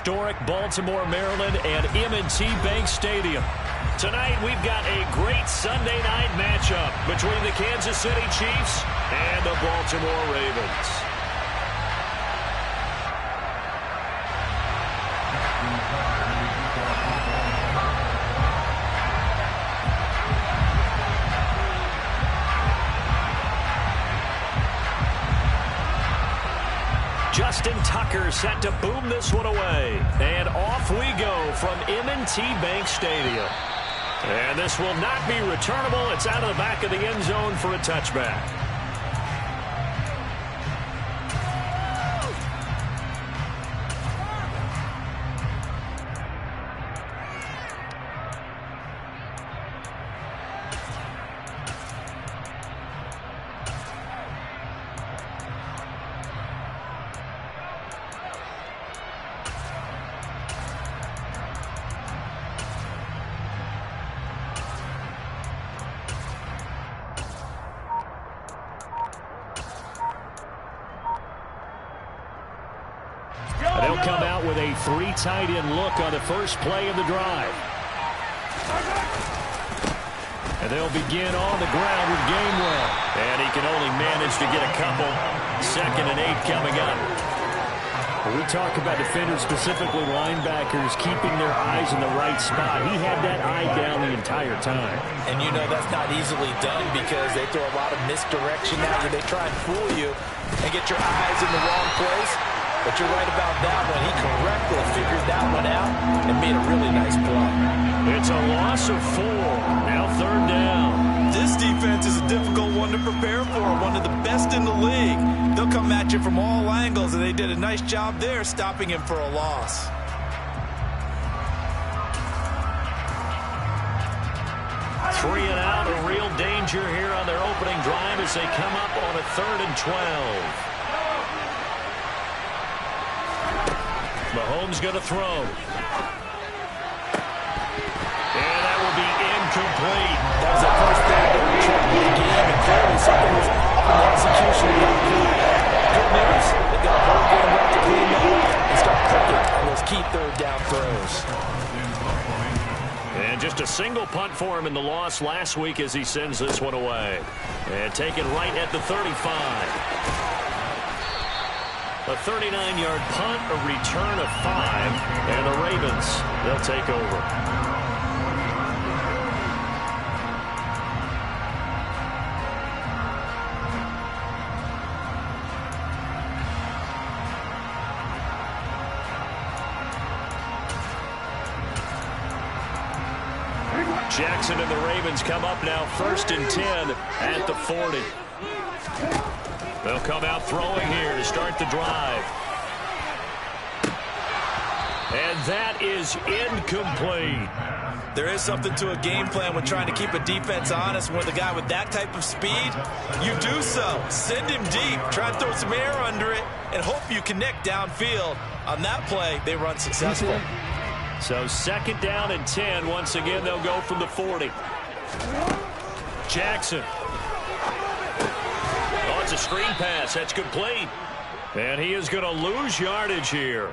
historic Baltimore, Maryland, and M&T Bank Stadium. Tonight, we've got a great Sunday night matchup between the Kansas City Chiefs and the Baltimore Ravens. Justin Tucker set to boom this one away. And off we go from M&T Bank Stadium. And this will not be returnable. It's out of the back of the end zone for a touchback. They'll come out with a three tight end look on the first play of the drive. And they'll begin on the ground with Gainwell. And he can only manage to get a couple. 2nd and 8 coming up. When we talk about defenders, specifically linebackers, keeping their eyes in the right spot. He had that eye down the entire time. And you know that's not easily done because they throw a lot of misdirection at you. They try and fool you and get your eyes in the wrong place. But you're right about that one. He correctly figured that one out and made a really nice play. It's a loss of 4. Now 3rd down. This defense is a difficult one to prepare for. One of the best in the league. They'll come at you from all angles, and they did a nice job there stopping him for a loss. Three and out, a real danger here on their opening drive as they come up on a 3rd and 12. Mahomes going to throw. And that will be incomplete. That was the first down that we tried to win the game, and clearly something was off in the execution of that play. Good news, they got a whole game left to clean up and start cooking on those key 3rd down throws. And just a single punt for him in the loss last week as he sends this one away. And taken right at the 35. A 39-yard punt, a return of 5, and the Ravens, they'll take over. Jackson and the Ravens come up now 1st and 10 at the 40. They'll come out throwing here to start the drive. And that is incomplete. There is something to a game plan when trying to keep a defense honest. With a guy with that type of speed, you do so. Send him deep, try and throw some air under it, and hope you connect downfield. On that play, they run successful. So 2nd down and 10. Once again, they'll go from the 40. Jackson. Oh, it's a screen pass. That's complete. And he is going to lose yardage here.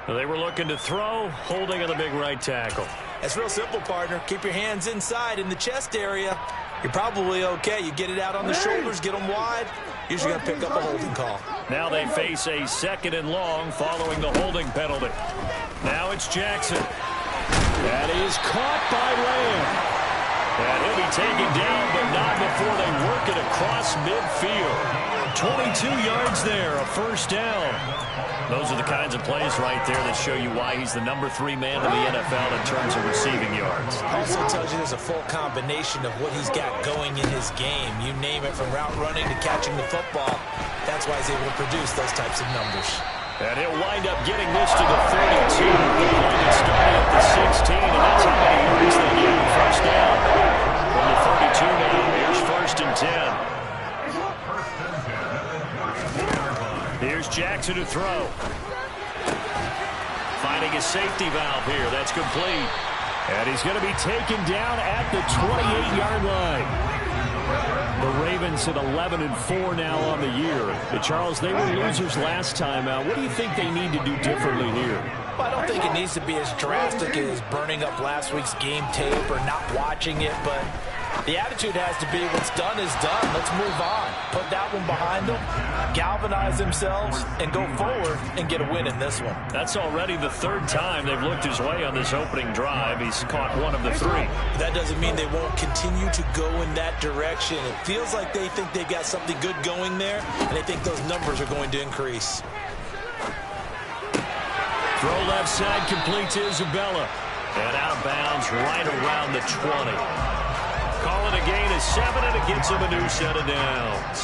They were looking to throw, holding on the big right tackle. It's real simple, partner. Keep your hands inside in the chest area. You're probably okay. You get it out on the shoulders, get them wide. Usually going to pick up a holding call. Now they face a 2nd and long following the holding penalty. Now it's Jackson. That is caught by Lamb. And he'll be taken down, but not before they work it across midfield. 22 yards there, a 1st down. Those are the kinds of plays right there that show you why he's the number 3 man in the NFL in terms of receiving yards. Also tells you there's a full combination of what he's got going in his game. You name it, from route running to catching the football. That's why he's able to produce those types of numbers. And he'll wind up getting this to the 32. The play that started at the 16, and that's how many yards they get in 1st down. From the 32 now, here's 1st and 10. Here's Jackson to throw. Finding a safety valve here. That's complete. And he's going to be taken down at the 28-yard line. The Ravens at 11-4 now on the year. Charles, they were losers last time out. What do you think they need to do differently here? Well, I don't think it needs to be as drastic as burning up last week's game tape or not watching it, but the attitude has to be what's done is done. Let's move on. Put that one behind them, galvanize themselves, and go forward and get a win in this one. That's already the third time they've looked his way on this opening drive. He's caught one of the three. That doesn't mean they won't continue to go in that direction. It feels like they think they've got something good going there, and they think those numbers are going to increase. Throw left side complete to Isabella. And out of bounds right around the 20. Calling a gain of 7, and it gets him a new set of downs.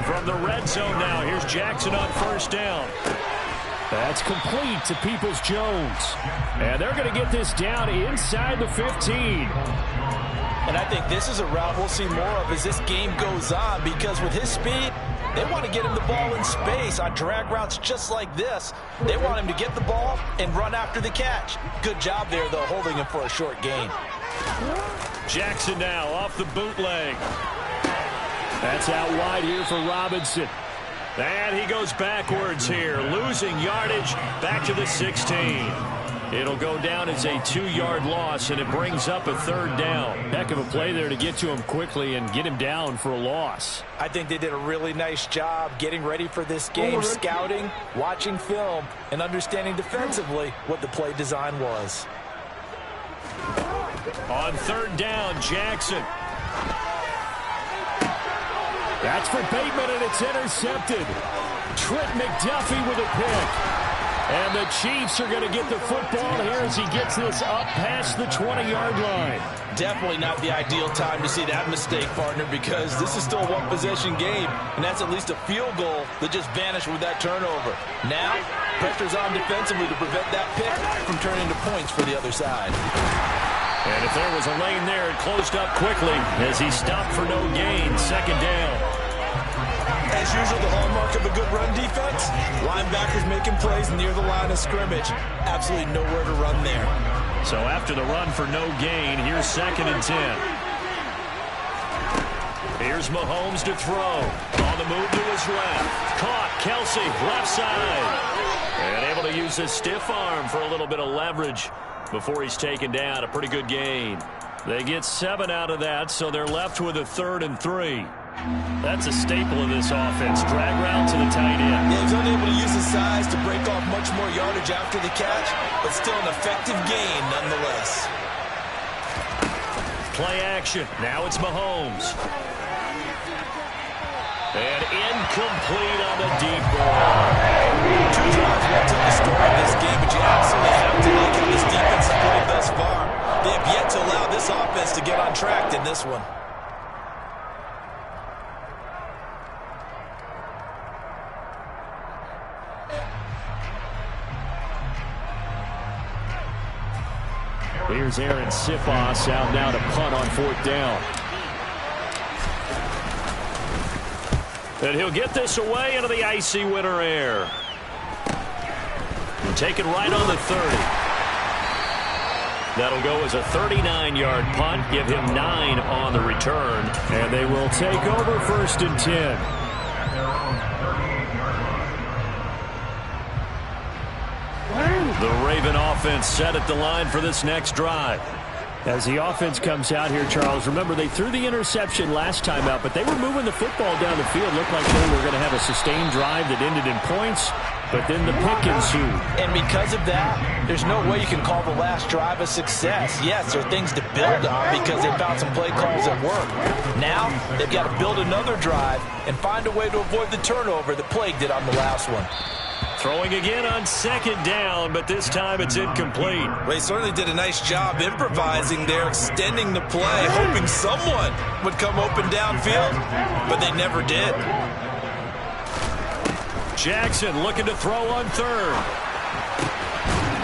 From the red zone now, here's Jackson on first down. That's complete to Peoples-Jones. And they're going to get this down inside the 15. And I think this is a route we'll see more of as this game goes on, because with his speed, they want to get him the ball in space on drag routes just like this. They want him to get the ball and run after the catch. Good job there, though, holding him for a short gain. Jackson now off the bootleg. That's out wide here for Robinson. And he goes backwards here, losing yardage back to the 16. It'll go down as a 2-yard loss, and it brings up a third down. Heck of a play there to get to him quickly and get him down for a loss. I think they did a really nice job getting ready for this game, scouting, watching film, and understanding defensively what the play design was. On third down, Jackson. That's for Bateman, and it's intercepted. Trent McDuffie with a pick. And the Chiefs are going to get the football here as he gets this up past the 20-yard line. Definitely not the ideal time to see that mistake, partner, because this is still a one-possession game, and that's at least a field goal that just vanished with that turnover. Now, pressure's on defensively to prevent that pick from turning into points for the other side. And if there was a lane there, it closed up quickly as he stopped for no gain. Second down. As usual, the hallmark of a good run defense, linebackers making plays near the line of scrimmage. Absolutely nowhere to run there. So after the run for no gain, here's 2nd and 10. Here's Mahomes to throw. On the move to his left. Caught. Kelsey, left side. And able to use his stiff arm for a little bit of leverage before he's taken down. A pretty good gain. They get 7 out of that, so they're left with a 3rd and 3. That's a staple of this offense. Drag route to the tight end. Yeah, he's unable to use his size to break off much more yardage after the catch, but still an effective gain nonetheless. Play action. Now it's Mahomes. And incomplete on the deep ball. 2 drives will tell the story of this game, but you absolutely have to like how this defense has played thus far. They have yet to allow this offense to get on track in this one. Here's Aaron Sipos out now to punt on 4th down. And he'll get this away into the icy winter air. And take it right on the 30. That'll go as a 39-yard punt, give him 9 on the return. And they will take over 1st and 10. The Raven offense set at the line for this next drive. As the offense comes out here, Charles, remember they threw the interception last time out, but they were moving the football down the field. Looked like they were going to have a sustained drive that ended in points, but then the pick ensued. And because of that, there's no way you can call the last drive a success. Yes, there are things to build on because they found some play calls that work. Now, they've got to build another drive and find a way to avoid the turnover that plagued it on the last one. Throwing again on 2nd down, but this time it's incomplete. They certainly did a nice job improvising there, extending the play, hoping someone would come open downfield, but they never did. Jackson looking to throw on 3rd.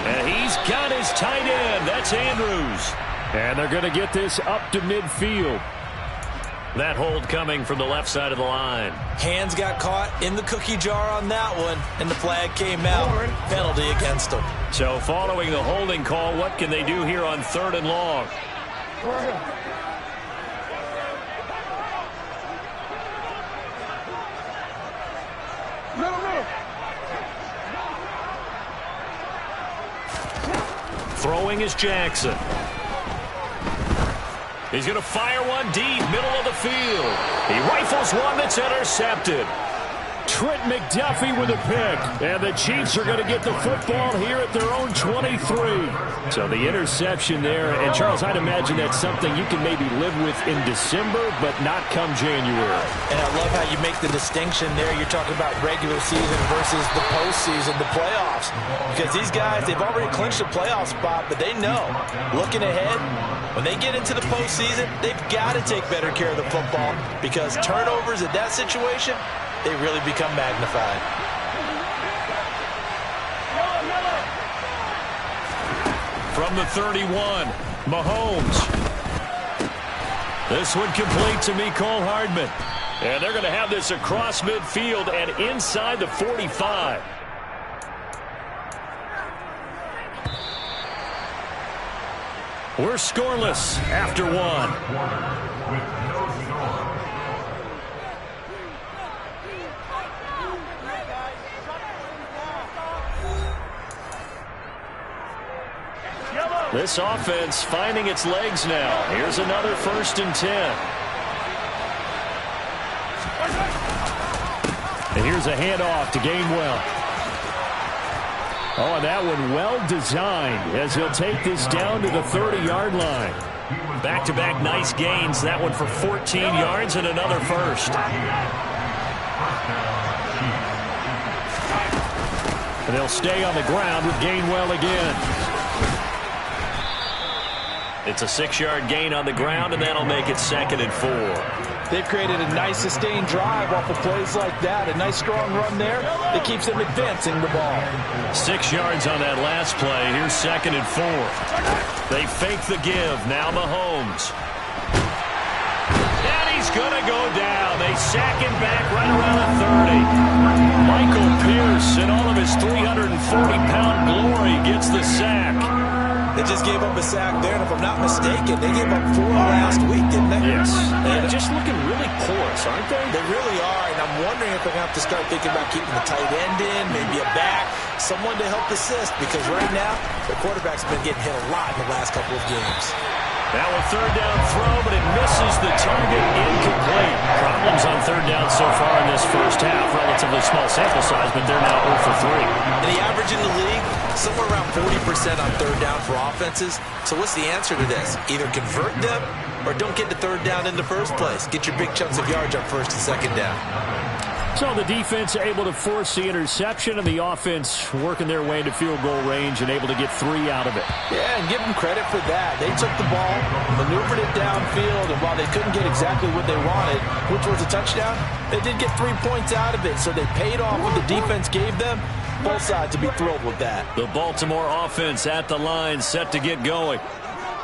And he's got his tight end. That's Andrews. And they're going to get this up to midfield. That hold coming from the left side of the line. Hands got caught in the cookie jar on that one, and the flag came out. Penalty against them. So following the holding call, what can they do here on 3rd and long? Throwing is Jackson. He's going to fire one deep, middle of the field. He rifles one that's intercepted. Trent McDuffie with a pick. And the Chiefs are going to get the football here at their own 23. So the interception there. And, Charles, I'd imagine that's something you can maybe live with in December, but not come January. And I love how you make the distinction there. You're talking about regular season versus the postseason, the playoffs. Because these guys, they've already clinched a playoff spot, but they know, looking ahead, when they get into the postseason, they've got to take better care of the football because turnovers in that situation, they really become magnified. From the 31, Mahomes. This one complete to Mecole Hardman. And they're going to have this across midfield and inside the 45. We're scoreless after one. This offense finding its legs now. Here's another 1st and 10. And here's a handoff to Gainwell. Oh, and that one well designed as he'll take this down to the 30-yard line. Back-to-back nice gains. That one for 14 yards and another first. And they'll stay on the ground with Gainwell again. It's a 6-yard gain on the ground, and that'll make it 2nd and 4. They've created a nice sustained drive off of plays like that. A nice strong run there that keeps them advancing the ball. 6 yards on that last play. Here's 2nd and 4. They fake the give. Now Mahomes. And he's going to go down. They sack him back right around the 30. Michael Pierce in all of his 340-pound glory gets the sack. They just gave up a sack there, and if I'm not mistaken, they gave up 4 last week, didn't they? Yes. And just looking really porous, aren't they? They really are, and I'm wondering if they're going to have to start thinking about keeping the tight end in, maybe a back, someone to help assist, because right now, the quarterback's been getting hit a lot in the last couple of games. Now a 3rd down throw, but it misses the target, incomplete. Problems on 3rd down so far in this first half. Relatively small sample size, but they're now 0 for 3. And the average in the league, somewhere around 40% on 3rd down for offenses. So what's the answer to this? Either convert them or don't get to 3rd down in the first place. Get your big chunks of yards on 1st and 2nd down. So the defense able to force the interception, and the offense working their way into field goal range and able to get 3 out of it. Yeah, and give them credit for that. They took the ball, maneuvered it downfield, and while they couldn't get exactly what they wanted, which was a touchdown, they did get 3 points out of it, so they paid off what the defense gave them. Both sides to be thrilled with that. The Baltimore offense at the line, set to get going.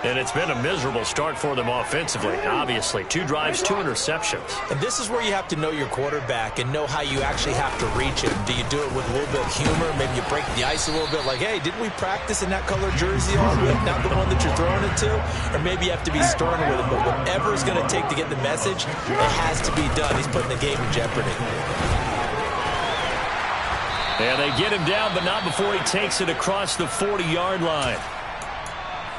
And it's been a miserable start for them offensively. Obviously, 2 drives, 2 interceptions. And this is where you have to know your quarterback and know how you actually have to reach him. Do you do it with a little bit of humor? Maybe you break the ice a little bit, like, hey, didn't we practice in that color jersey all week, not the one that you're throwing it to? Or maybe you have to be stern with him. But whatever it's going to take to get the message, it has to be done. He's putting the game in jeopardy. And they get him down, but not before he takes it across the 40-yard line.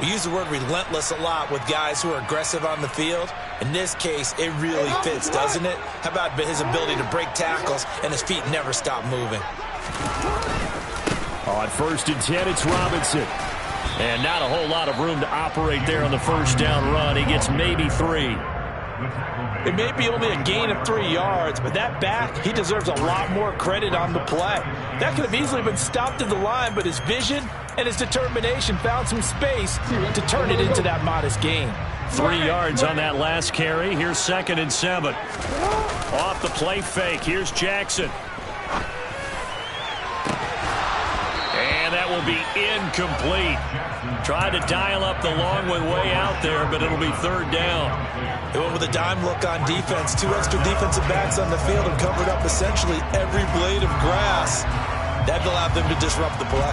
We use the word relentless a lot with guys who are aggressive on the field. In this case, it really fits, doesn't it? How about his ability to break tackles and his feet never stop moving? On 1st and 10, it's Robinson. And not a whole lot of room to operate there on the 1st down run. He gets maybe 3. It may be only a gain of 3 yards, but that back, he deserves a lot more credit on the play. That could have easily been stopped at the line, but his vision and his determination found some space to turn it into that modest gain. 3 yards on that last carry. Here's 2nd and 7. Off the play fake. Here's Jackson. And that will be incomplete. Tried to dial up the long one way out there, but it'll be 3rd down. They went with a dime look on defense. 2 extra defensive backs on the field and covered up essentially every blade of grass. That allowed them to disrupt the play.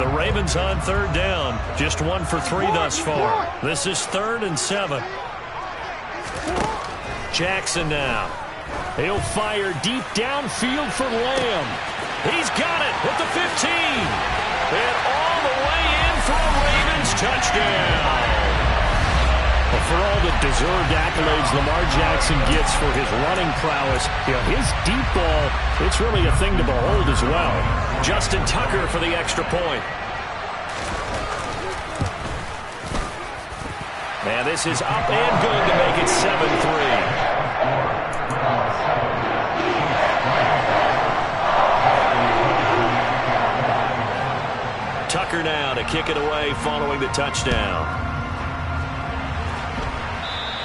The Ravens on third down. Just 1 for 3 thus far. This is 3rd and 7. Jackson now. He'll fire deep downfield for Lamb. He's got it at the 15. And all the way in for a Ravens touchdown. Well, for all the deserved accolades Lamar Jackson gets for his running prowess, his deep ball, it's really a thing to behold as well. Justin Tucker for the extra point. And this is up and good to make it 7-3. Tucker now to kick it away following the touchdown.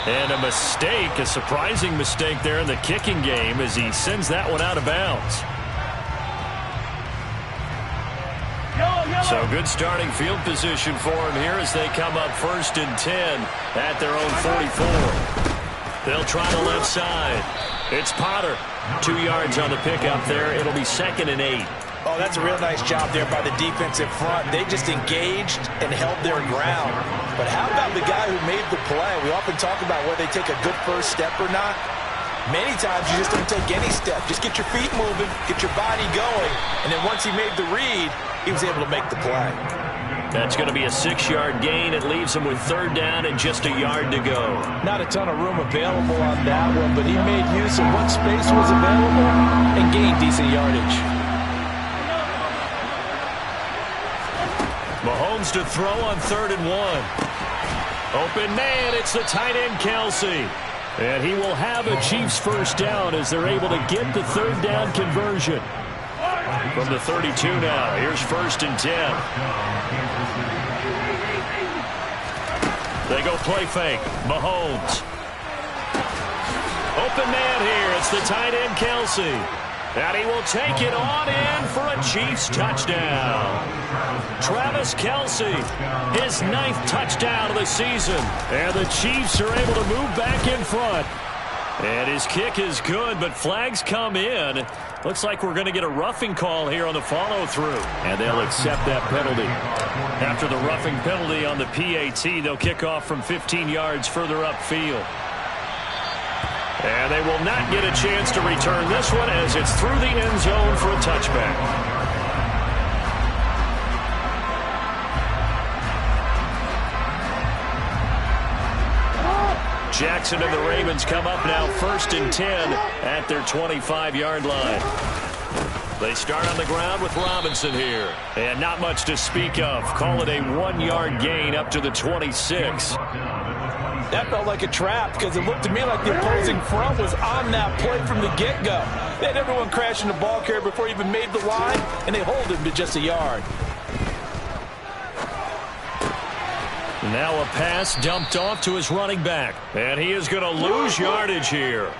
And a mistake, a surprising mistake there in the kicking game as he sends that one out of bounds. So good starting field position for him here as they come up 1st and 10 at their own 44. They'll try the left side. It's Potter. 2 yards on the pickup there. It'll be 2nd and 8. Oh, that's a real nice job there by the defensive front. They just engaged and held their ground. But how about the guy who made the play? We often talk about whether they take a good first step or not. Many times you just don't take any step. Just get your feet moving, get your body going, and then once he made the read, he was able to make the play. That's going to be a 6-yard gain. It leaves him with 3rd down and just a yard to go. Not a ton of room available on that one, but he made use of what space was available and gained decent yardage. Mahomes to throw on 3rd and 1. Open man, it's the tight end Kelsey. And he will have a Chiefs first down as they're able to get the 3rd down conversion. From the 32 now, here's 1st and 10. They go play fake. Mahomes. Open man here, it's the tight end Kelsey. And he will take it on in for a Chiefs touchdown. Travis Kelce, his 9th touchdown of the season. And the Chiefs are able to move back in front. And his kick is good, but flags come in. Looks like we're going to get a roughing call here on the follow-through. And they'll accept that penalty. After the roughing penalty on the PAT, they'll kick off from 15 yards further upfield. And they will not get a chance to return this one as it's through the end zone for a touchback. Jackson and the Ravens come up now 1st and 10 at their 25-yard line. They start on the ground with Robinson here. And not much to speak of. Call it a 1-yard gain up to the 26. That felt like a trap because it looked to me like the opposing front was on that play from the get-go. They had everyone crashing the ball carrier before he even made the line, and they hold him to just a yard. Now a pass dumped off to his running back. And he is going to lose yardage here.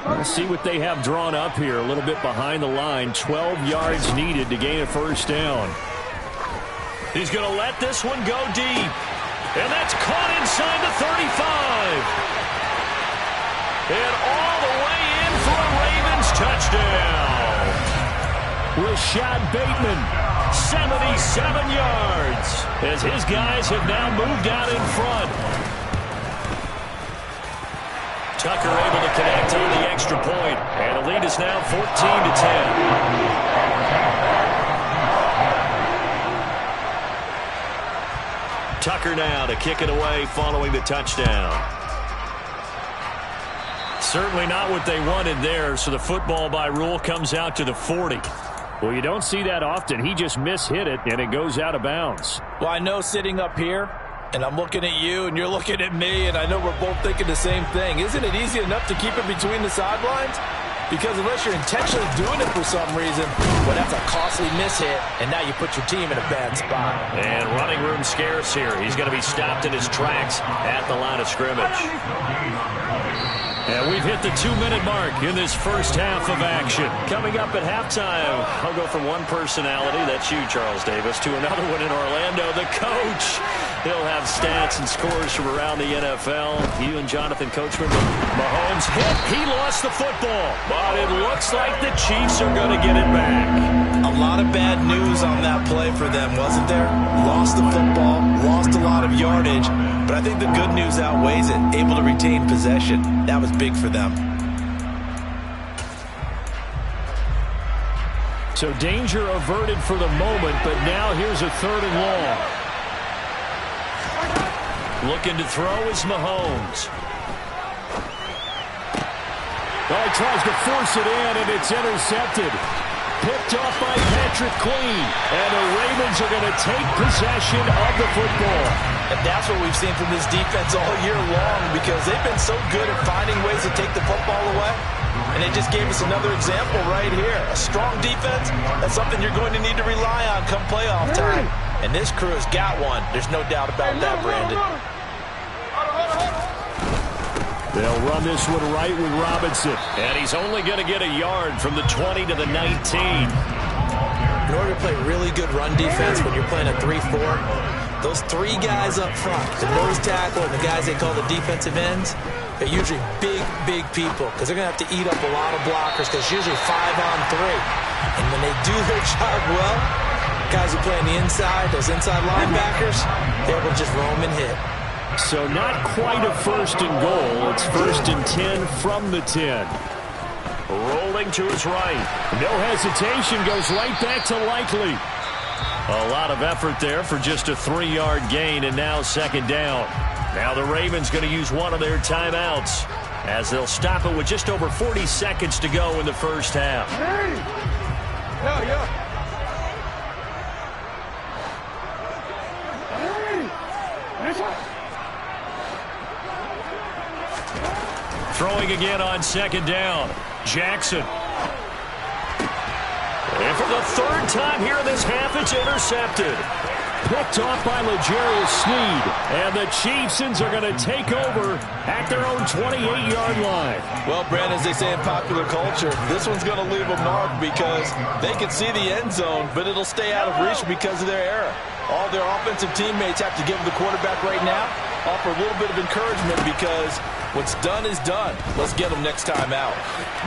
Let's see what they have drawn up here. A little bit behind the line. 12 yards needed to gain a first down. He's going to let this one go deep. And that's caught inside the 35. And all the way in for a Ravens touchdown. Rashad Bateman, 77 yards, as his guys have now moved out in front. Tucker able to connect on the extra point, and the lead is now 14-10. Tucker now to kick it away following the touchdown. Certainly not what they wanted there, so the football by rule comes out to the 40. Well, you don't see that often. He just mishit it, and it goes out of bounds. Well, I know sitting up here, and I'm looking at you, and you're looking at me, and I know we're both thinking the same thing. Isn't it easy enough to keep it between the sidelines? Because unless you're intentionally doing it for some reason, well, that's a costly mishit, and now you put your team in a bad spot. And running room scarce here. He's going to be stopped in his tracks at the line of scrimmage. And we've hit the 2-minute mark in this first half of action. Coming up at halftime, I'll go from one personality, that's you, Charles Davis, to another one in Orlando, the coach. He'll have stats and scores from around the NFL. You and Jonathan Coachman. Mahomes hit. He lost the football. But it looks like the Chiefs are going to get it back. A lot of bad news on that play for them, wasn't there? Lost the football, lost a lot of yardage. But I think the good news outweighs it. Able to retain possession. That was big for them. So danger averted for the moment, but now here's a 3rd and long. Looking to throw is Mahomes. Oh, he tries to force it in, and it's intercepted. Picked off by Patrick Queen. And the Ravens are going to take possession of the football. And that's what we've seen from this defense all year long, because they've been so good at finding ways to take the football away. And they just gave us another example right here. A strong defense, that's something you're going to need to rely on come playoff time. And this crew has got one. There's no doubt about that, Brandon. They'll run this one right with Robinson. And he's only going to get a yard from the 20 to the 19. In order to play really good run defense when you're playing a 3-4, those 3 guys up front, the nose tackle and the guys they call the defensive ends, they're usually big people because they're going to have to eat up a lot of blockers because usually 5-on-3. And when they do their job well, guys who play on the inside, those inside linebackers, they're able to just roam and hit. So not quite a 1st and goal. It's 1st and 10 from the 10. Rolling to his right. No hesitation, goes right back to Likely. A lot of effort there for just a 3-yard gain, and now 2nd down. Now the Ravens going to use one of their timeouts as they'll stop it with just over 40 seconds to go in the first half. Throwing again on 2nd down. Jackson. And for the 3rd time here in this half, it's intercepted. Picked off by L'Jarius Sneed. And the Chiefs are going to take over at their own 28-yard line. Well, Brandon, as they say in popular culture, this one's going to leave a mark because they can see the end zone, but it'll stay out of reach because of their error. All their offensive teammates have to give the quarterback right now, offer a little bit of encouragement because what's done is done. Let's get them next time out.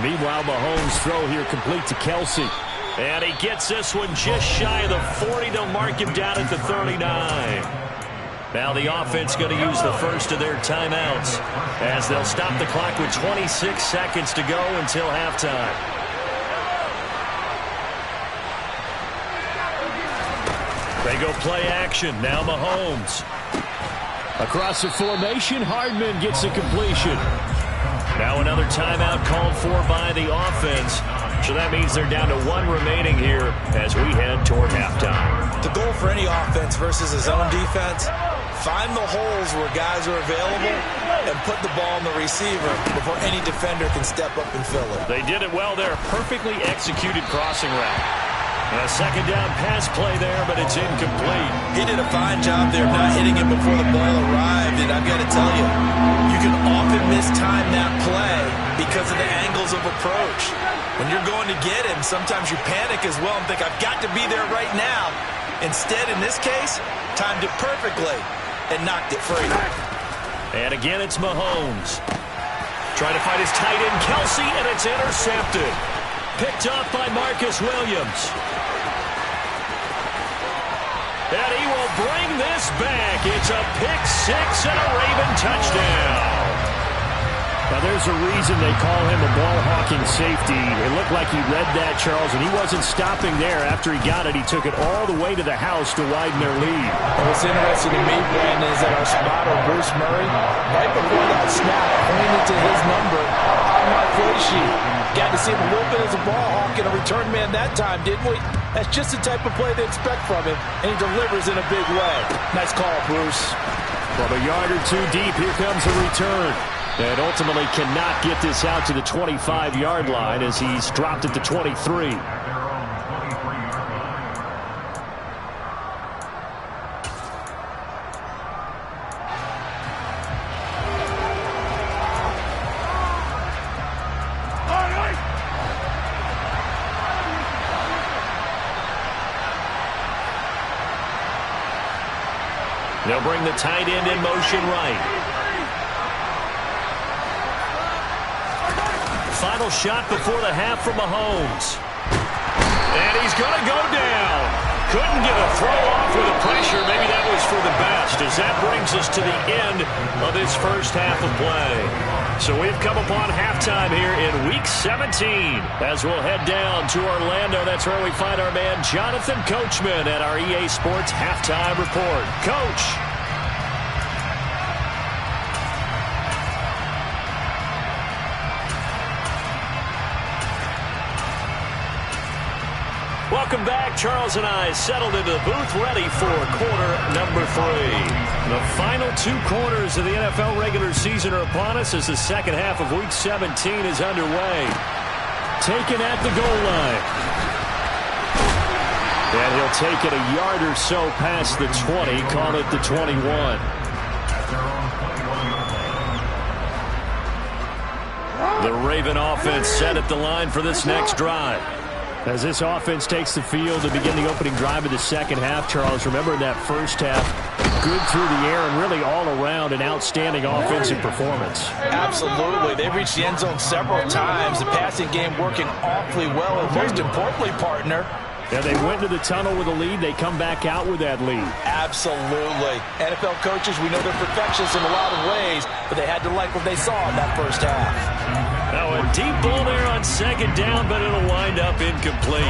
Meanwhile, Mahomes' throw here complete to Kelsey. And he gets this one just shy of the 40. They'll mark him down at the 39. Now the offense going to use the first of their timeouts as they'll stop the clock with 26 seconds to go until halftime. They go play action. Now Mahomes. Across the formation, Hardman gets a completion. Now another timeout called for by the offense. So that means they're down to 1 remaining here as we head toward halftime. The goal for any offense versus a zone defense, find the holes where guys are available and put the ball on the receiver before any defender can step up and fill it. They did it well there. Perfectly executed crossing route. A 2nd down pass play there, but it's incomplete. He did a fine job there of not hitting it before the ball arrived, and I've got to tell you, you can often mistime that play because of the angles of approach. When you're going to get him, sometimes you panic as well and think, I've got to be there right now. Instead, in this case, timed it perfectly and knocked it free. And again, it's Mahomes. Trying to find his tight end, Kelsey, and it's intercepted. Picked off by Marcus Williams. And he will bring this back. It's a pick 6 and a Raven touchdown. Now, there's a reason they call him a ball-hawking safety. It looked like he read that, Charles, and he wasn't stopping there. After he got it, he took it all the way to the house to widen their lead. Well, what's interesting to me, Brandon, is that our spotter, Bruce Murray, right before that snap, pointed to his number on my play sheet. Got to see him a little bit as a ball hawk and a return man that time, didn't we? That's just the type of play they expect from him, and he delivers in a big way. Nice call, Bruce. From a yard or 2 deep, here comes a return. And ultimately cannot get this out to the 25-yard line as he's dropped at the 23. They'll bring the tight end in motion right. Final shot before the half from Mahomes. And he's going to go down. Couldn't get a throw off with the pressure. Maybe that was for the best, as that brings us to the end of this first half of play. So we've come upon halftime here in Week 17. As we'll head down to Orlando, that's where we find our man Jonathan Coachman at our EA Sports Halftime Report. Coach. Welcome back. Charles and I settled into the booth, ready for quarter number 3. The final 2 quarters of the NFL regular season are upon us as the second half of Week 17 is underway. Taken at the goal line. And he'll take it a yard or so past the 20, call it the 21. The Raven offense set at the line for this next drive. As this offense takes the field to begin the opening drive of the second half, Charles, remember in that first half, good through the air and really all around an outstanding offensive performance. Absolutely. They reached the end zone several times. The passing game working awfully well, and most importantly, partner, yeah, they went to the tunnel with a lead. They come back out with that lead. Absolutely. NFL coaches, we know they're perfectionists in a lot of ways, but they had to like what they saw in that first half. Now a deep ball there on second down, but it'll wind up incomplete.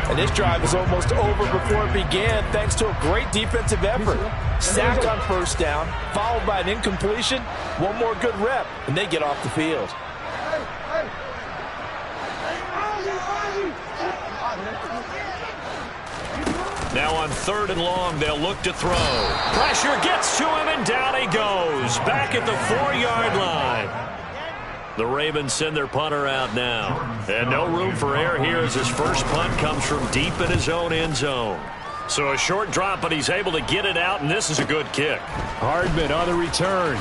And this drive is almost over before it began, thanks to a great defensive effort. Sack on first down, followed by an incompletion. One more good rep, and they get off the field. Now on 3rd and long, they'll look to throw. Pressure gets to him, and down he goes. Back at the 4-yard line. The Ravens send their punter out now. And no room for error here as his first punt comes from deep in his own end zone. So a short drop, but he's able to get it out, and this is a good kick. Hardman on the return.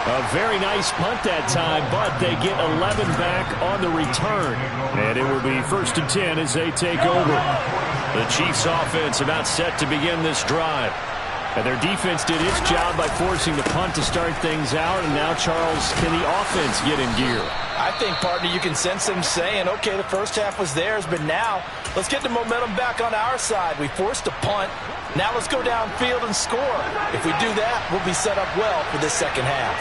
A very nice punt that time, but they get 11 back on the return. And it will be 1st and 10 as they take over. The Chiefs offense about set to begin this drive. And their defense did its job by forcing the punt to start things out. And now, Charles, can the offense get in gear? I think, partner, you can sense them saying, okay, the first half was theirs, but now let's get the momentum back on our side. We forced a punt. Now let's go downfield and score. If we do that, we'll be set up well for this second half.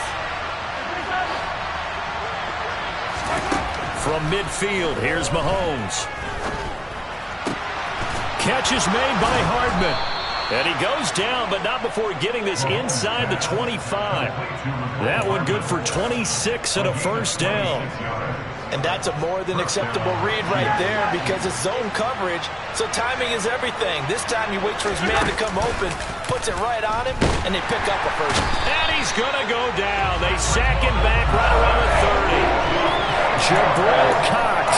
From midfield, here's Mahomes. Catch is made by Hardman. And he goes down, but not before getting this inside the 25. That one good for 26 and a first down. And that's a more than acceptable read right there because it's zone coverage, so timing is everything. This time he waits for his man to come open, puts it right on him, and they pick up a first. And he's going to go down. They sack him back right around the 30. Jabril Cox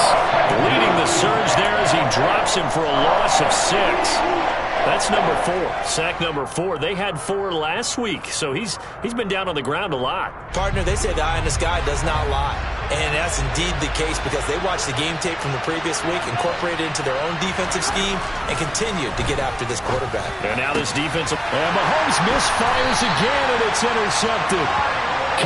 leading the surge there as he drops him for a loss of 6. That's number 4. Sack number 4. They had 4 last week, so he's been down on the ground a lot. Partner, they say the eye in the sky does not lie. And that's indeed the case because they watched the game tape from the previous week, incorporated it into their own defensive scheme, and continued to get after this quarterback. And now this defensive... And Mahomes misfires again, and it's intercepted.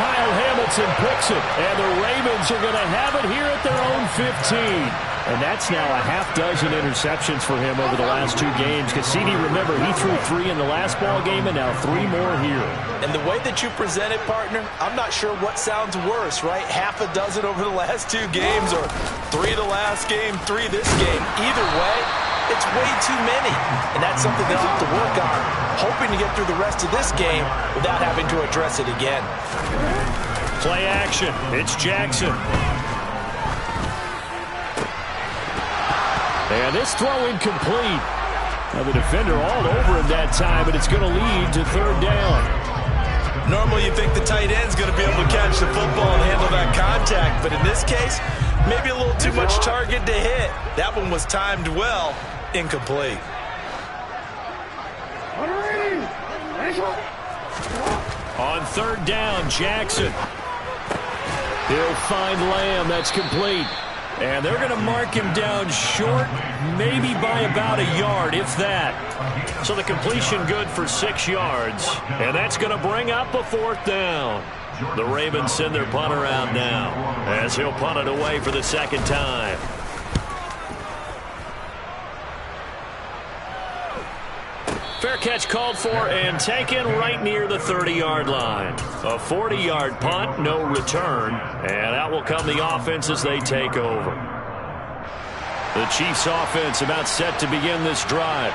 Kyle Hamilton picks it, and the Ravens are going to have it here at their own 15. And that's now a half-dozen interceptions for him over the last 2 games. Cassini, remember, he threw 3 in the last ball game and now 3 more here. And the way that you present it, partner, I'm not sure what sounds worse, right? Half a dozen over the last 2 games or 3 the last game, 3 this game. Either way, it's way too many. And that's something they'll have to work on, hoping to get through the rest of this game without having to address it again. Play action. It's Jackson. And this throw incomplete. Now the defender all over him that time, but it's going to lead to 3rd down. Normally you think the tight end's going to be able to catch the football and handle that contact, but in this case, maybe a little too much target to hit. That one was timed well, incomplete. On 3rd down, Jackson. He'll find Lamb. That's complete. And they're going to mark him down short, maybe by about a yard, if that. So the completion good for 6 yards. And that's going to bring up a 4th down. The Ravens send their punter out now as he'll punt it away for the 2nd time. Fair catch called for and taken right near the 30-yard line. A 40-yard punt, no return. And out will come the offense as they take over. The Chiefs offense about set to begin this drive.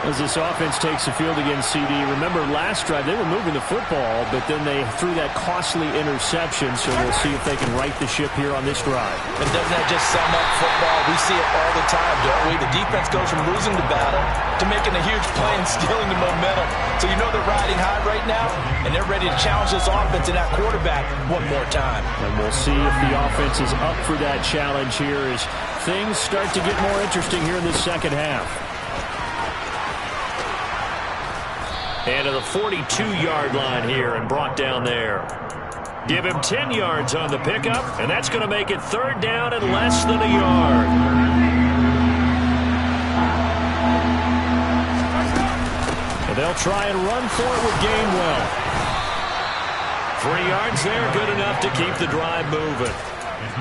As this offense takes the field against CD, remember last drive they were moving the football, but then they threw that costly interception, so we'll see if they can right the ship here on this drive. And doesn't that just sum up football? We see it all the time, don't we? The defense goes from losing the battle to making a huge play and stealing the momentum. So you know they're riding high right now, and they're ready to challenge this offense and that quarterback one more time. And we'll see if the offense is up for that challenge here as things start to get more interesting here in the second half. And to the 42-yard line here and brought down there. Give him 10 yards on the pickup, and that's going to make it 3rd down and less than a yard. And they'll try and run for it with Gainwell. 3 yards there, good enough to keep the drive moving.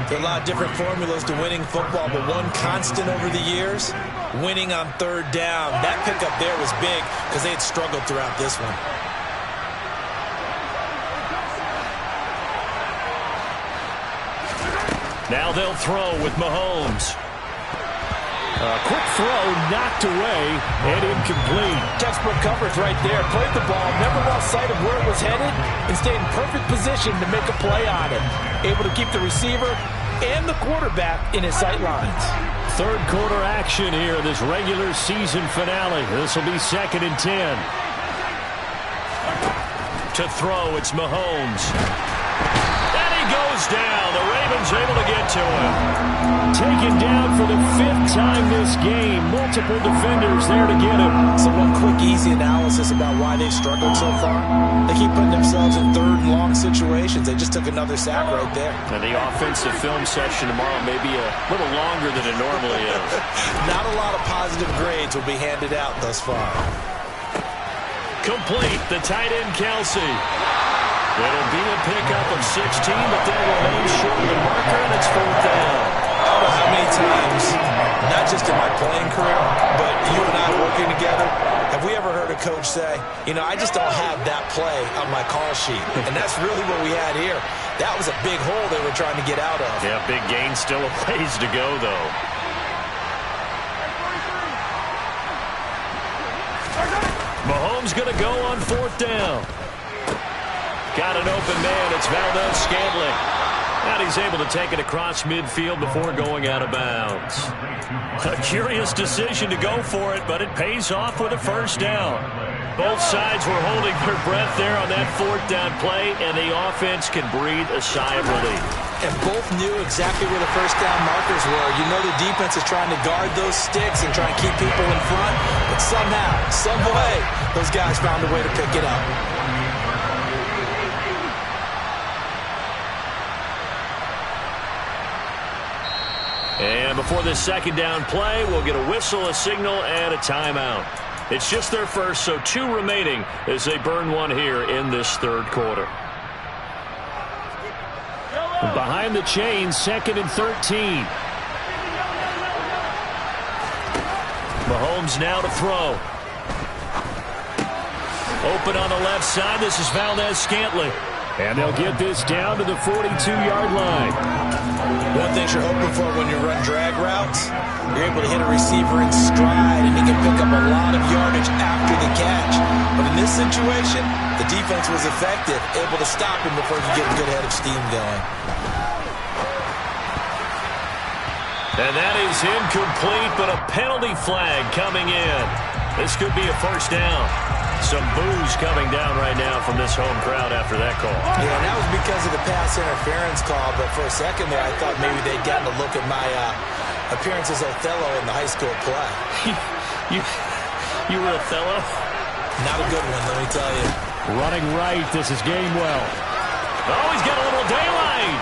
There are a lot of different formulas to winning football, but one constant over the years, winning on 3rd down. That pickup there was big because they had struggled throughout this one. Now they'll throw with Mahomes. A quick throw knocked away and incomplete. Textbook coverage right there. Played the ball, never lost sight of where it was headed, and stayed in perfect position to make a play on it. Able to keep the receiver and the quarterback in his sight lines. 3rd quarter action here, this regular season finale. This will be 2nd and 10. To throw, it's Mahomes. And he goes down. The Ravens able to get to him. Taken down for the 5th time this game. Multiple defenders there to get him. So one quick, easy analysis about why they've struggled so far. They keep putting themselves in 3rd and long situations. They just took another sack right there. And the offensive film session tomorrow may be a little longer than it normally is. Not a lot of positive grades will be handed out thus far. Complete, the tight end Kelsey. It'll be a pickup of 16, but they'll remain short of the marker, and it's 4th down. I don't know how many times, not just in my playing career, but you and I working together, have we ever heard a coach say, you know, I just don't have that play on my call sheet. And that's really what we had here. That was a big hole they were trying to get out of. Yeah, big gain, still a ways to go, though. Mahomes going to go on 4th down. Got an open man. It's Valdes-Scantling. And he's able to take it across midfield before going out of bounds. A curious decision to go for it, but it pays off with a 1st down. Both sides were holding their breath there on that 4th down play, and the offense can breathe a sigh of relief. And both knew exactly where the 1st down markers were. You know the defense is trying to guard those sticks and try and keep people in front, but somehow, some way, those guys found a way to pick it up. And before this 2nd down play, we'll get a whistle, a signal, and a timeout. It's just their first, so 2 remaining as they burn one here in this 3rd quarter. Behind the chains, 2nd and 13. Mahomes now to throw. Open on the left side. This is Valdes-Scantling. And they'll get this down to the 42-yard line. One thing you're hoping for when you run drag routes, you're able to hit a receiver in stride and he can pick up a lot of yardage after the catch. But in this situation, the defense was effective, able to stop him before he could get a good head of steam going. And that is incomplete, but a penalty flag coming in. This could be a 1st down. Some boos coming down right now from this home crowd after that call. Yeah, and that was because of the pass interference call, but for a second there, I thought maybe they'd gotten a look at my appearance as Othello in the high school play. You were Othello? Not a good one, let me tell you. Running right, this is Gainwell. Oh, he's got a little daylight.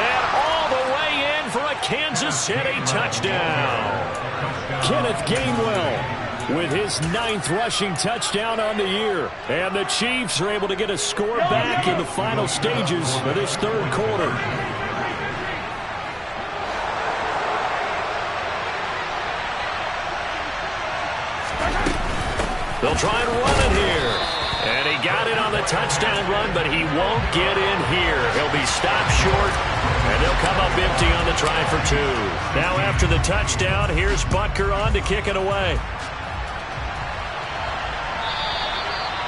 And all the way in for a Kansas City touchdown. Kenneth Gainwell with his 9th rushing touchdown on the year. And the Chiefs are able to get a score back in the final stages of this third quarter. They'll try and run it here. And he got it on the touchdown run, but he won't get in here. He'll be stopped short, and they'll come up empty on the try for 2. Now after the touchdown, here's Butker on to kick it away.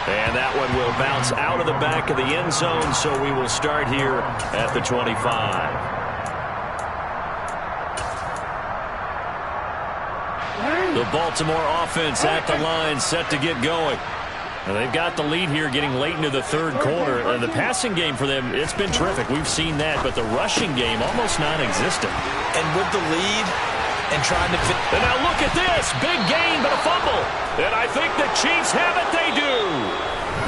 And that one will bounce out of the back of the end zone, so we will start here at the 25. The Baltimore offense at the line, set to get going. And they've got the lead here getting late into the third quarter. And the passing game for them, it's been terrific. We've seen that, but the rushing game almost non-existent. And with the lead and trying to fit. And now look at this. Big gain, but a fumble. And I think the Chiefs have it. They do.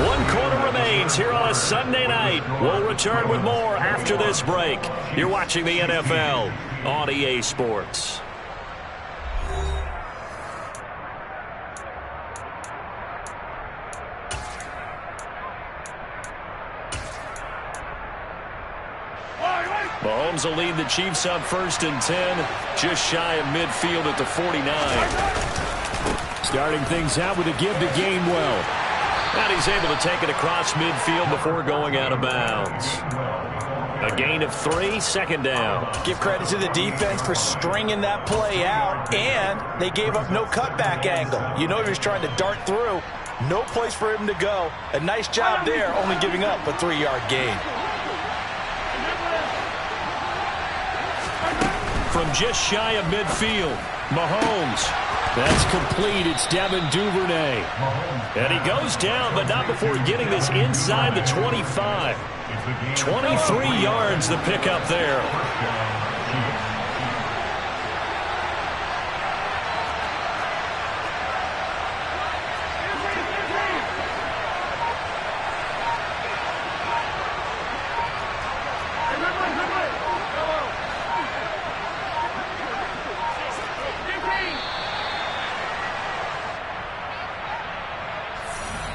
1 quarter remains here on a Sunday night. We'll return with more after this break. You're watching the NFL on EA Sports. Mahomes will lead the Chiefs up 1st and 10, just shy of midfield at the 49. Starting things out with a give to Gainwell. And he's able to take it across midfield before going out of bounds. A gain of 3, 2nd down. Give credit to the defense for stringing that play out, and they gave up no cutback angle. You know he was trying to dart through. No place for him to go. A nice job there, only giving up a 3-yard gain. From just shy of midfield, Mahomes. That's complete. It's Devin Duvernay. And he goes down, but not before getting this inside the 25. 23 yards the pickup there.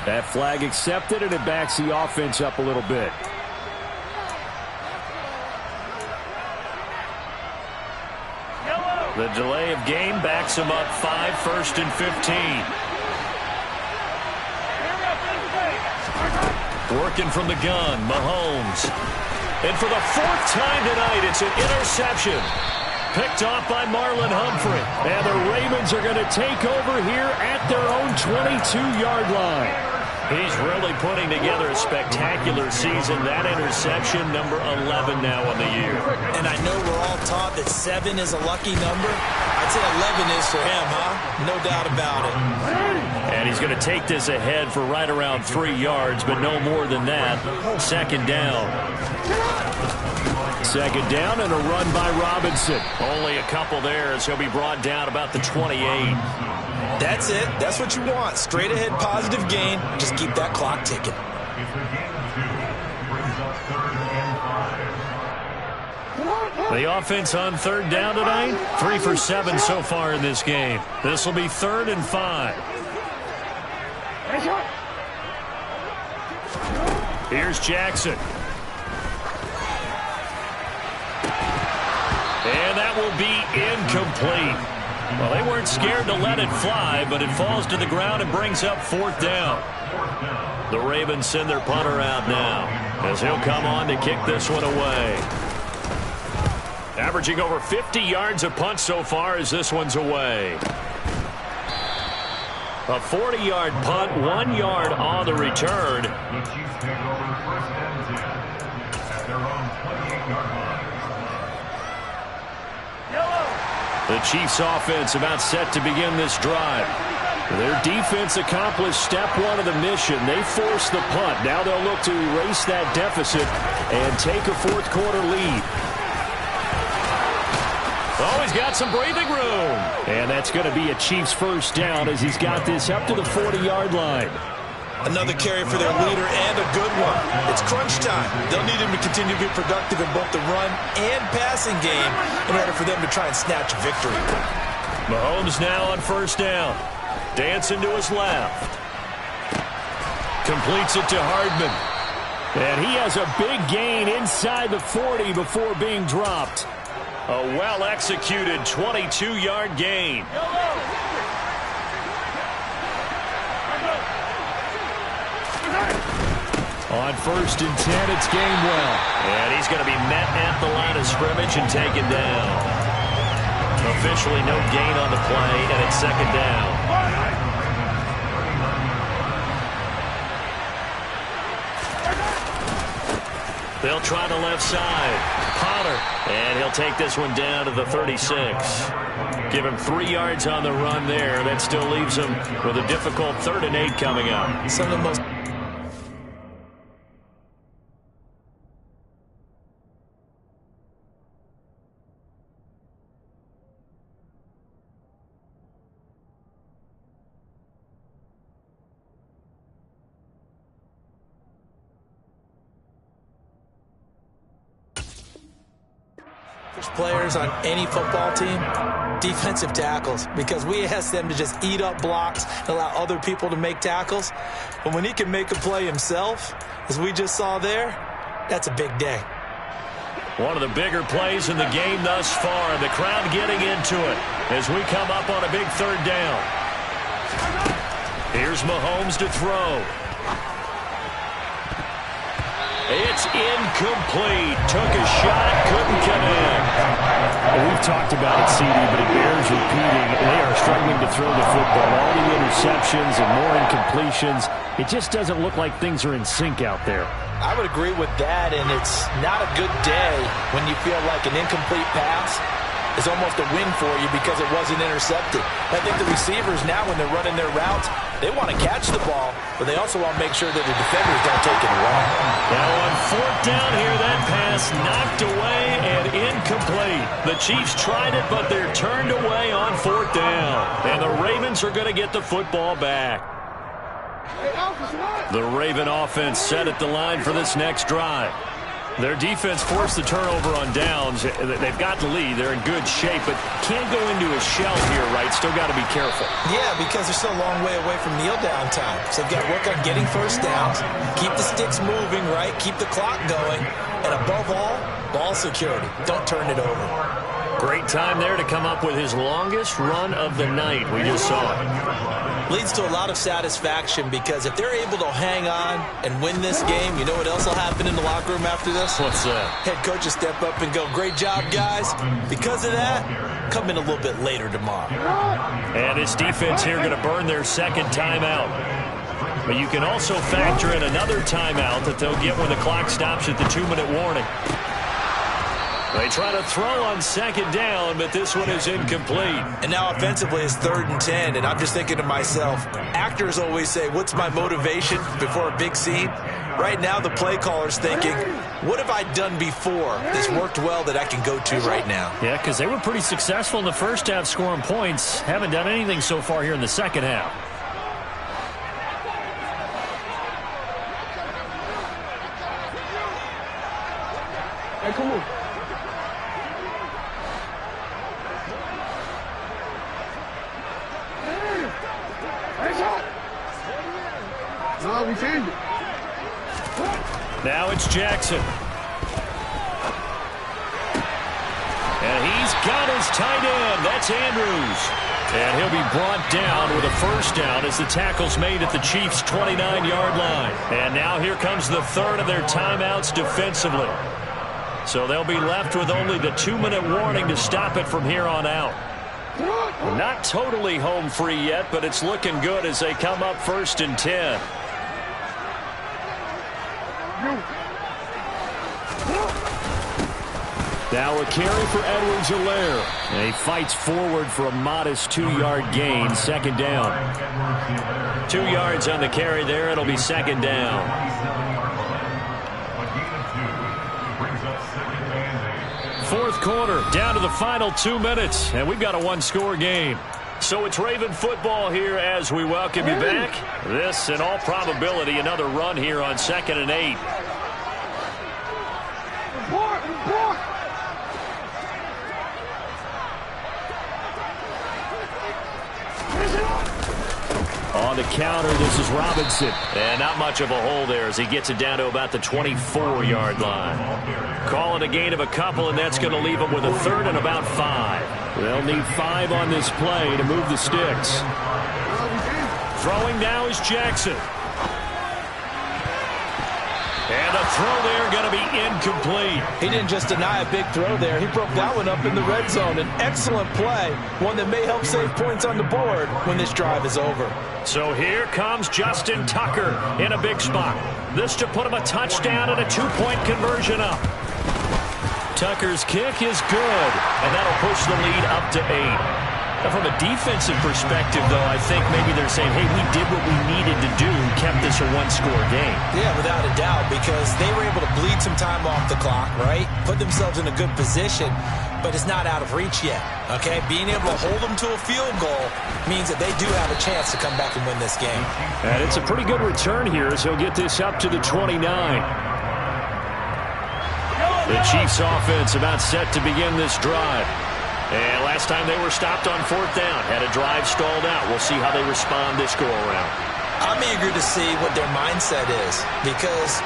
That flag accepted, and it backs the offense up a little bit. The delay of game backs him up 5, 1st and 15. Working from the gun, Mahomes. And for the 4th time tonight, it's an interception. Picked off by Marlon Humphrey. And the Ravens are going to take over here at their own 22-yard line. He's really putting together a spectacular season. That interception, number 11 now on the year. And I know we're all taught that 7 is a lucky number. I'd say 11 is for him, huh? No doubt about it. And he's going to take this ahead for right around 3 yards, but no more than that. 2nd down. 2nd down and a run by Robinson. Only a couple there as he'll be brought down about the 28. That's it. That's what you want. Straight ahead positive gain. Just keep that clock ticking. The offense on 3rd down tonight, 3 for 7 so far in this game. This will be 3rd and 5. Here's Jackson. And that will be incomplete. Well, they weren't scared to let it fly, but it falls to the ground and brings up 4th down. The Ravens send their punter out now as he'll come on to kick this one away. Averaging over 50 yards a punt so far as this one's away. A 40-yard punt, 1 yard on the return. The Chiefs take over 1st and 10 at their own 28-yard line. The Chiefs offense about set to begin this drive. Their defense accomplished step 1 of the mission. They forced the punt. Now they'll look to erase that deficit and take a 4th quarter lead. Oh, he's got some breathing room. And that's going to be a Chiefs 1st down as he's got this up to the 40-yard line. Another carry for their leader and a good one. It's crunch time. They'll need him to continue to be productive in both the run and passing game in order for them to try and snatch a victory. Mahomes now on first down. Dancing to his left. Completes it to Hardman. And he has a big gain inside the 40 before being dropped. A well-executed 22-yard gain. On first and 10, it's Gainwell. And he's going to be met at the line of scrimmage and taken down. Officially no gain on the play, and it's second down. They'll try the left side. Potter. And he'll take this one down to the 36. Give him 3 yards on the run there. That still leaves him with a difficult 3rd and 8 coming up. Some of the most... players on any football team, defensive tackles, because we ask them to just eat up blocks and allow other people to make tackles. But when he can make a play himself, as we just saw there, that's a big day. One of the bigger plays in the game thus far. The crowd getting into it as we come up on a big 3rd down. Here's Mahomes to throw. It's incomplete. Took a shot, couldn't connect. Well, we've talked about it, CD, but it bears repeating. They are struggling to throw the football. All the interceptions and more incompletions. It just doesn't look like things are in sync out there. I would agree with that, and it's not a good day when you feel like an incomplete pass is almost a win for you because it wasn't intercepted. I think the receivers now, when they're running their routes, they want to catch the ball, but they also want to make sure that the defenders don't take it away. Now on 4th down here, that pass knocked away and incomplete. The Chiefs tried it, but they're turned away on 4th down. And the Ravens are going to get the football back. The Raven offense set at the line for this next drive. Their defense forced the turnover on downs. They've got the lead. They're in good shape, but can't go into a shell here, right? Still got to be careful. Yeah, because they're still a long way away from kneel down time. So they've got to work on getting first downs, keep the sticks moving, right? Keep the clock going. And above all, ball security. Don't turn it over. Great time there to come up with his longest run of the night. We just saw it. Leads to a lot of satisfaction because if they're able to hang on and win this game, you know what else will happen in the locker room after this? What's that? Head coach will step up and go, great job, guys. Because of that, come in a little bit later tomorrow. And this defense here going to burn their 2nd timeout. But you can also factor in another timeout that they'll get when the clock stops at the 2-minute warning. They try to throw on 2nd down, but this one is incomplete. And now offensively it's 3rd and 10, and I'm just thinking to myself, actors always say, what's my motivation before a big scene? Right now the play caller's thinking, what have I done before that's worked well that I can go to right now? Yeah, because they were pretty successful in the first half scoring points. Haven't done anything so far here in the second half. Hey, come on. No, we changed it. Now it's Jackson. And he's got his tight end. That's Andrews. And he'll be brought down with a first down as the tackle's made at the Chiefs' 29-yard line. And now here comes the 3rd of their timeouts defensively. So they'll be left with only the 2-minute warning to stop it from here on out. Not totally home free yet, but it's looking good as they come up 1st and 10. Now a carry for Edwards-Helaire. And he fights forward for a modest 2-yard gain, 2nd down. 2 yards on the carry there. It'll be 2nd down. 4th quarter, down to the final 2 minutes, and we've got a 1-score game. So it's Raven football here as we welcome you back. This, in all probability, another run here on 2nd and 8. On the counter, this is Robinson. And not much of a hole there as he gets it down to about the 24-yard line. Call it a gain of a couple, and that's going to leave him with a 3rd and about 5. They'll need 5 on this play to move the sticks. Throwing now is Jackson. And a throw there going to be incomplete. He didn't just deny a big throw there. He broke that one up in the red zone. An excellent play, one that may help save points on the board when this drive is over. So here comes Justin Tucker in a big spot. This to put him a touchdown and a 2-point conversion up. Tucker's kick is good, and that'll push the lead up to 8. Now, from a defensive perspective, though, I think maybe they're saying, hey, we did what we needed to do, kept this a one-score game. Yeah, without a doubt, because they were able to bleed some time off the clock, right? Put themselves in a good position, but it's not out of reach yet, okay? Being able to hold them to a field goal means that they do have a chance to come back and win this game. And it's a pretty good return here as he'll get this up to the 29. The Chiefs offense about set to begin this drive. And last time they were stopped on 4th down, had a drive stalled out. We'll see how they respond this go-around. I'm eager to see what their mindset is, because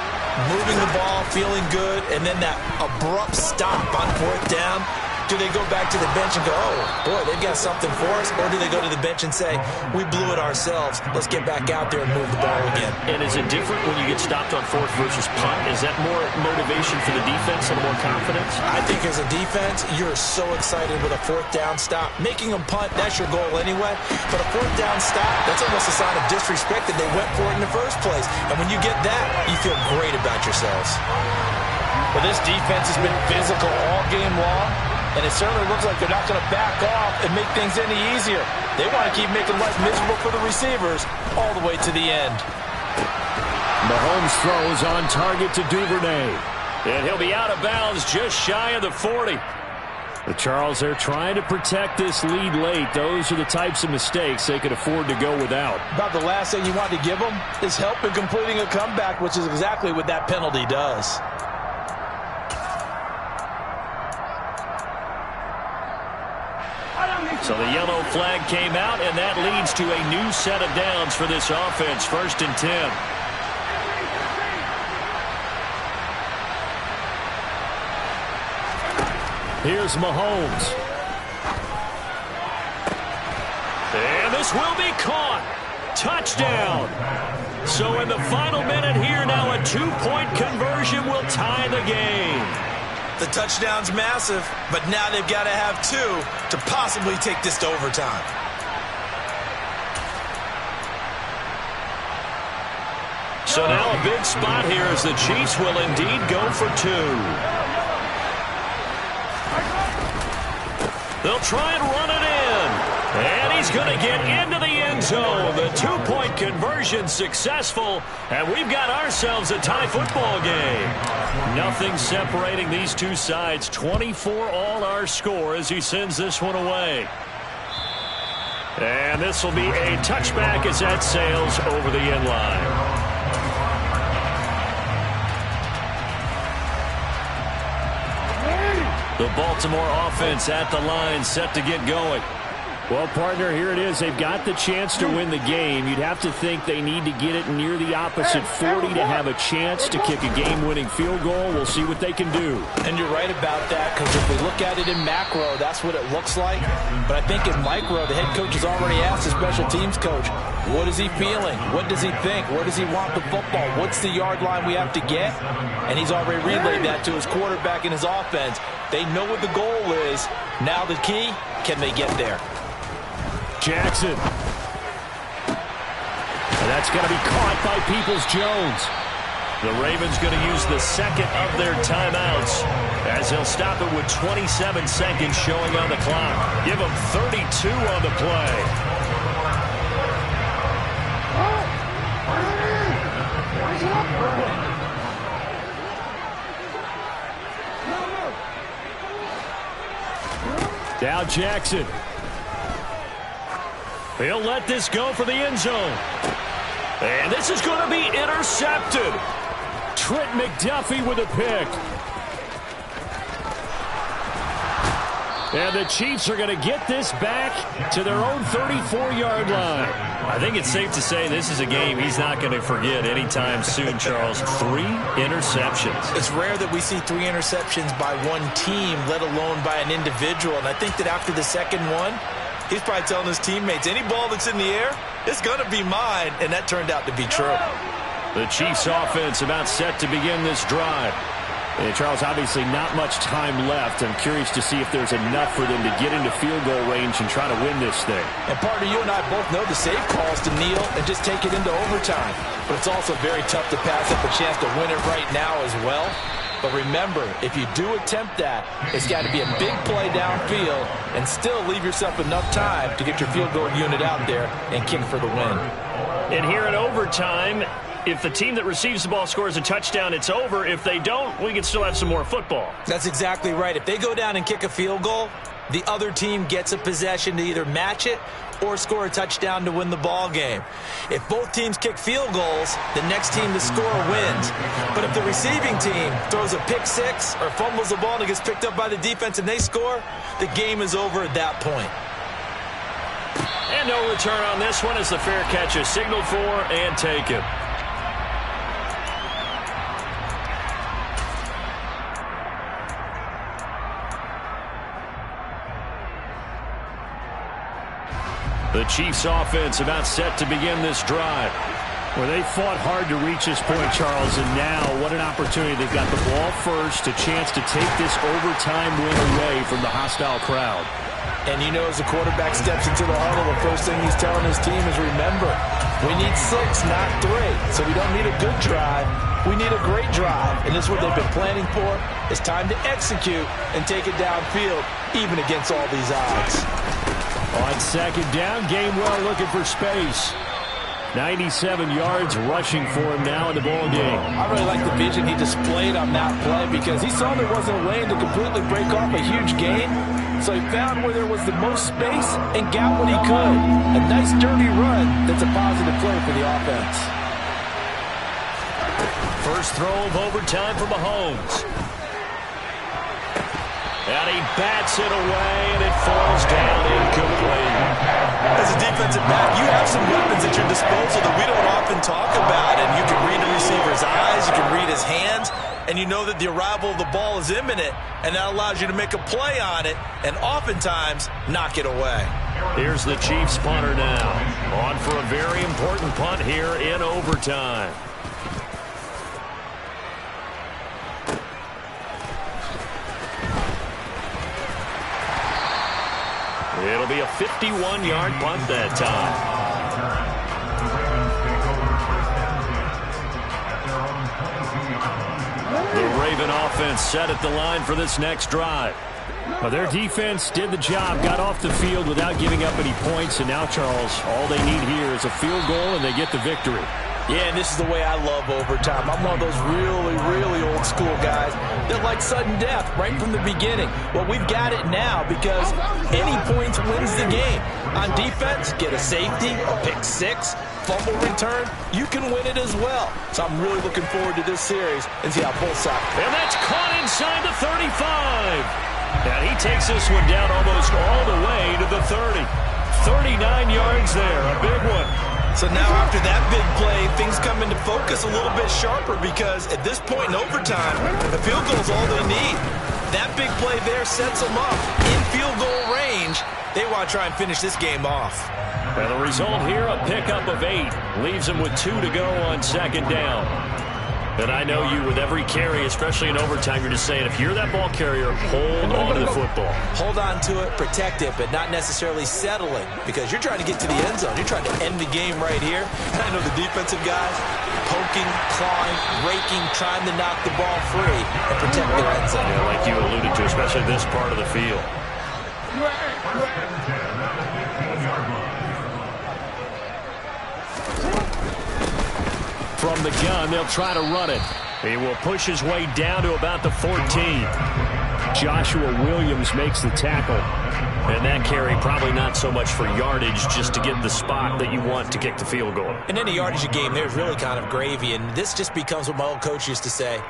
moving the ball, feeling good, and then that abrupt stop on 4th down, do they go back to the bench and go, oh, boy, they've got something for us? Or do they go to the bench and say, we blew it ourselves, let's get back out there and move the ball again? And is it different when you get stopped on 4th versus punt? Is that more motivation for the defense and more confidence? I think as a defense, you're so excited with a 4th down stop. Making them punt, that's your goal anyway. But a 4th down stop, that's almost a sign of disrespect that they went for it in the first place. And when you get that, you feel great about yourselves. Well, this defense has been physical all game long, and it certainly looks like they're not going to back off and make things any easier. They want to keep making life miserable for the receivers all the way to the end. Mahomes throws on target to Duvernay. And he'll be out of bounds just shy of the 40. The Charles, they're trying to protect this lead late. Those are the types of mistakes they could afford to go without. About the last thing you want to give them is help in completing a comeback, which is exactly what that penalty does. So the yellow flag came out, and that leads to a new set of downs for this offense. 1st and 10. Here's Mahomes. And this will be caught. Touchdown. So in the final minute here now, a 2-point conversion will tie the game. The touchdown's massive, but now they've got to have 2 to possibly take this to overtime. So now a big spot here as the Chiefs will indeed go for 2. They'll try and run it in. And he's going to get into the end zone. The 2-point conversion successful. And we've got ourselves a tie football game. Nothing separating these two sides. 24 all our score as he sends this one away. And this will be a touchback as that sails over the end line. The Baltimore offense at the line, set to get going. Well, partner, here it is. They've got the chance to win the game. You'd have to think they need to get it near the opposite 40 to have a chance to kick a game-winning field goal. We'll see what they can do. And you're right about that, because if we look at it in macro, that's what it looks like. But I think in micro, the head coach has already asked the special teams coach, what is he feeling? What does he think? Where does he want the football? What's the yard line we have to get? And he's already relayed that to his quarterback and his offense. They know what the goal is. Now the key, can they get there? Jackson. And that's going to be caught by Peoples-Jones. The Ravens going to use the second of their timeouts as they'll stop it with 27 seconds showing on the clock. Give them 32 on the play. Now Jackson. He'll let this go for the end zone. And this is going to be intercepted. Trent McDuffie with a pick. And the Chiefs are going to get this back to their own 34-yard line. I think it's safe to say this is a game he's not going to forget anytime soon, Charles. 3 interceptions. It's rare that we see 3 interceptions by one team, let alone by an individual. And I think that after the second one, he's probably telling his teammates, any ball that's in the air, it's going to be mine. And that turned out to be true. The Chiefs offense about set to begin this drive. And Charles, obviously not much time left. I'm curious to see if there's enough for them to get into field goal range and try to win this thing. And partner, you and I both know the safe calls to kneel and just take it into overtime. But it's also very tough to pass up a chance to win it right now as well. But remember, if you do attempt that, it's got to be a big play downfield and still leave yourself enough time to get your field goal unit out there and kick for the win. And here in overtime, if the team that receives the ball scores a touchdown, it's over. If they don't, we can still have some more football. That's exactly right. If they go down and kick a field goal, the other team gets a possession to either match it or score a touchdown to win the ball game. If both teams kick field goals, the next team to score wins. But if the receiving team throws a pick six or fumbles the ball and it gets picked up by the defense and they score, the game is over at that point. And no return on this one as the fair catch is signaled for and taken. The Chiefs offense about set to begin this drive. Well, they fought hard to reach this point, Charles, and now what an opportunity. They've got the ball first, a chance to take this overtime win away from the hostile crowd. And you know, as the quarterback steps into the huddle, the first thing he's telling his team is, remember, we need 6, not 3. So we don't need a good drive. We need a great drive. And this is what they've been planning for. It's time to execute and take it downfield, even against all these odds. On second down, Gainwell looking for space. 97 yards rushing for him now in the ball game. I really like the vision he displayed on that play because he saw there wasn't a lane to completely break off a huge gain. So he found where there was the most space and got what he could. A nice dirty run that's a positive play for the offense. First throw of overtime for Mahomes. And he bats it away, and it falls down incomplete. As a defensive back, you have some weapons at your disposal that we don't often talk about. And you can read the receiver's eyes, you can read his hands, and you know that the arrival of the ball is imminent, and that allows you to make a play on it and oftentimes knock it away. Here's the Chiefs punter now. On for a very important punt here in overtime. It'll be a 51-yard punt that time. The Raven offense set at the line for this next drive. Well, their defense did the job, got off the field without giving up any points, and now, Charles, all they need here is a field goal, and they get the victory. Yeah, and this is the way I love overtime. I'm one of those really, really old school guys that like sudden death right from the beginning. Well, we've got it now because any points wins the game. On defense, get a safety, a pick six, fumble return, you can win it as well. So I'm really looking forward to this series and see how both sides. And that's caught inside the 35. And he takes this one down almost all the way to the 30. 39 yards there, a big one. So now after that big play, things come into focus a little bit sharper because at this point in overtime, the field goal is all they need. That big play there sets them up in field goal range. They want to try and finish this game off. And the result here, a pickup of 8. Leaves them with 2 to go on second down. And I know you, with every carry, especially in overtime, you're just saying, if you're that ball carrier, hold on to the football. Hold on to it, protect it, but not necessarily settling because you're trying to get to the end zone. You're trying to end the game right here. And I know the defensive guys poking, clawing, raking, trying to knock the ball free and protect their end zone. Yeah, like you alluded to, especially this part of the field. From the gun, they'll try to run it. He will push his way down to about the 14. Joshua Williams makes the tackle. And that carry probably not so much for yardage, just to get the spot that you want to kick the field goal. And any yardage a game there is really kind of gravy, and this just becomes what my old coach used to say.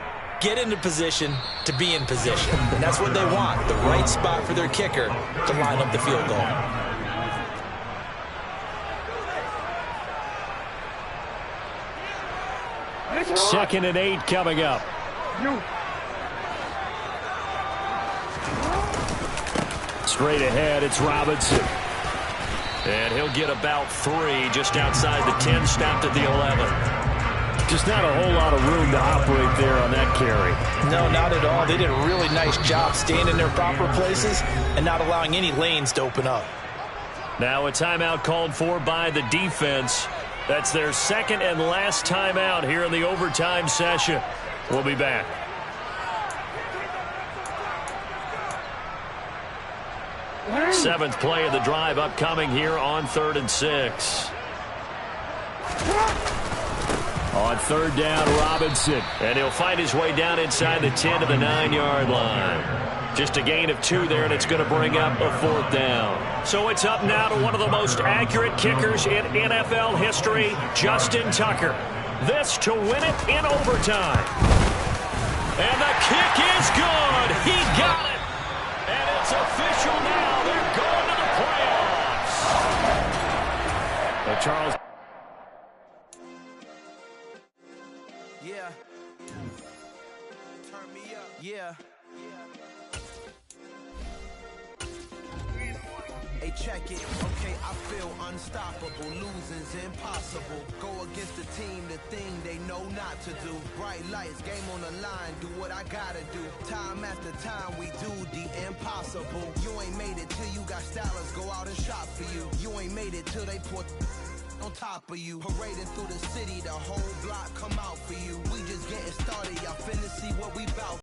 Get into position to be in position. And that's what they want, the right spot for their kicker to line up the field goal. Second and 8 coming up. Straight ahead, it's Robinson. And he'll get about 3 just outside the 10, stopped at the 11. Just not a whole lot of room to operate there on that carry. No, not at all. They did a really nice job staying in their proper places and not allowing any lanes to open up. Now a timeout called for by the defense. That's their second and last timeout here in the overtime session. We'll be back. Seventh play of the drive upcoming here on 3rd and 6. On 3rd down, Robinson. And he'll find his way down inside the 10 to the 9-yard line. Just a gain of 2 there, and it's going to bring up a 4th down. So it's up now to one of the most accurate kickers in NFL history, Justin Tucker. This to win it in overtime. And the kick is good. He got it. And it's official now. They're going to the playoffs. Charles. Yeah. Turn me up. Yeah. Hey, check it. Okay, I feel unstoppable. Losing's impossible. Go against the team, the thing they know not to do. Bright lights, game on the line. Do what I gotta do. Time after time, we do the impossible. You ain't made it till you got stylers go out and shop for you. You ain't made it till they put on top of you. Parading through the city, the whole block come out for you. We just getting started. Y'all finna see what we bout.